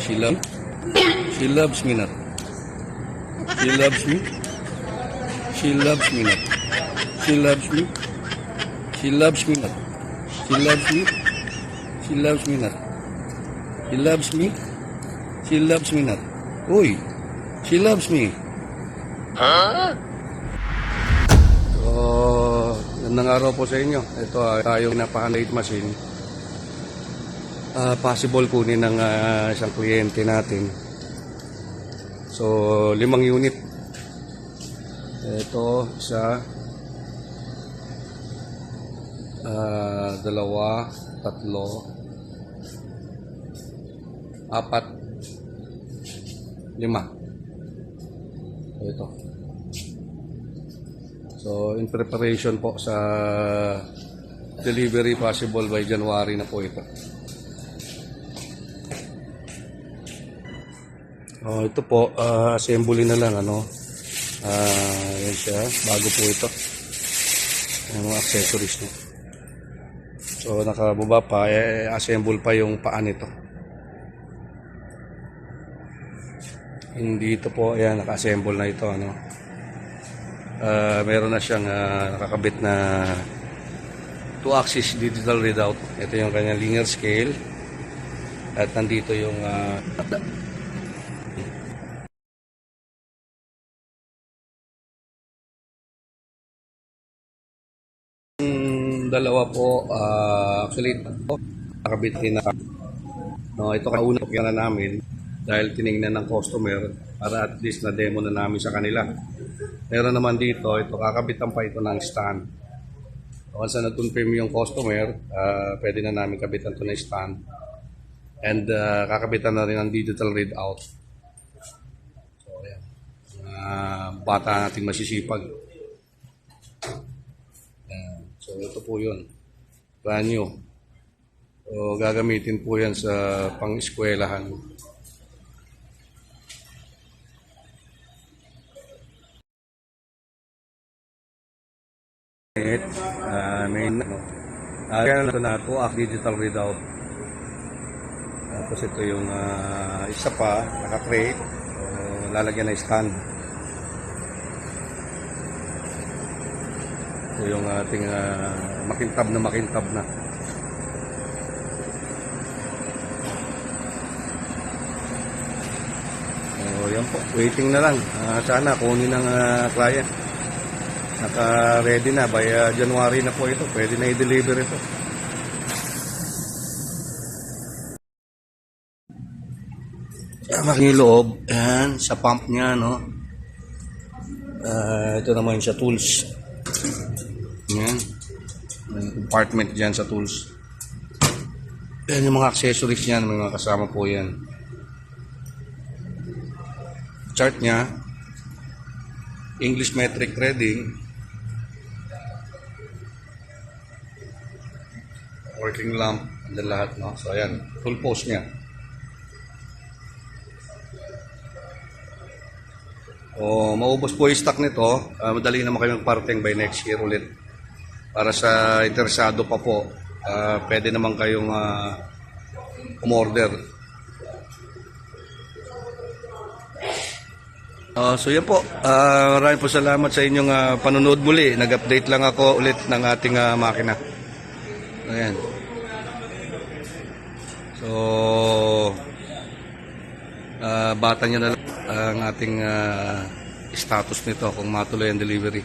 She loves. She loves me not. She loves me. She loves me not. She loves me. She loves me not. She loves me. She loves me not. She loves me. She loves me not. Uy, she loves me. So, gandang araw po sa inyo. Ito tayong napaka-late machine. Possible kunin ng isang kliyente natin. So, 5 unit. Ito, isa, 2, 3, 4, 5. Ito. So, in preparation po sa delivery possible by January na po ito. Ito po, assembly na lang, ano. Yan siya, bago po ito. Yung mga accessories niya. So, nakababa pa, assemble pa yung paa nito. Hindi ito po, ayan, naka-assemble na ito, ano. Meron na siyang nakakabit na 2-axis digital readout. Ito yung kanyang linear scale. At nandito yung dalawa po, actually nakabit din na. No, ito kauna po na namin dahil tiningnan ng customer para at least na demo na namin sa kanila. Meron naman dito, ito kakabitan pa ito ng stand. Once na nag-confirm yung customer, pwede na namin kabitan ito ng stand. And kakabitan na rin ang digital readout. So, ayan. Bata natin masisipag. So, ito po yun. Brand new. So, gagamitin po yan sa pang-eskwelahan. Kaya ito na 2-axis digital readout. Tapos ito yung isa pa, naka-crate. Lalagyan na stand. Ito yung ating makintab na. So, yan po. Waiting na lang. Sana kunin ng client. Naka-ready na. By January na po ito. Pwede na i-deliver ito. Making loob. Yan. Sa pump niya, no? Ito naman sa tools. Yan. May compartment dyan sa tools. Yan yung mga accessories niyan. May mga kasama po yan. Chart niya. English metric reading. Working lamp. And lahat, no? So, ayan. Full post niya. Maubos po yung stock nito. Madali naman kayo magparting by next year ulit. Para sa interesado pa po, pwede naman kayong umorder. So yan po, maraming po salamat sa inyong panonood muli. Nag-update lang ako ulit ng ating makina. Ayan. So, bata nyo na lang ang ating status nito kung matuloy ang delivery.